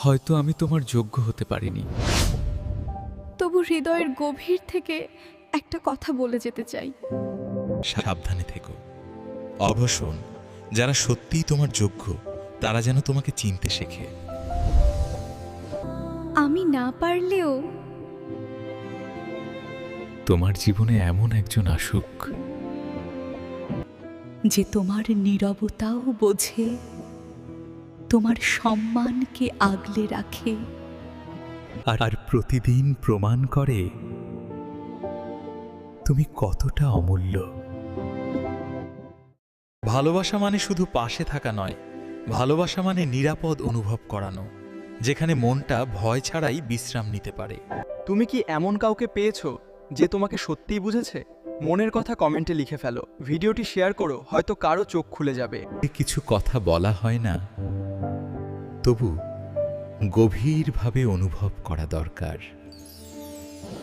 হয়তো আমি তোমার যোগ্য হতে পারিনি। তবু হৃদয়ের গভীর থেকে একটা কথা বলে যেতে চাই। সাবধানে থেকো। অবশ্যই যারা সত্যিই তোমার যোগ্য তারা যেন তোমাকে চিনতে শেখে। আমি না পারলেও তোমার জীবনে এমন একজন আসুক যে তোমার নীরবতাও বোঝে, তোমার সম্মানকে আগলে রাখে, আর প্রতিদিন প্রমাণ করে তুমি কতটা অমূল্য। ভালোবাসা মানে শুধু পাশে থাকা নয়, ভালোবাসা মানে নিরাপদ অনুভব করানো, যেখানে মনটা ভয় ছাড়াই বিশ্রাম নিতে পারে। তুমি কি এমন কাউকে পেয়েছো যে তোমাকে সত্যিই বুঝেছে? মনের কথা কমেন্টে লিখে ফেলো, ভিডিওটি শেয়ার করো, হয়তো কারো চোখ খুলে যাবে। কিছু কথা বলা হয় না, তবু গভীরভাবে অনুভব করা দরকার।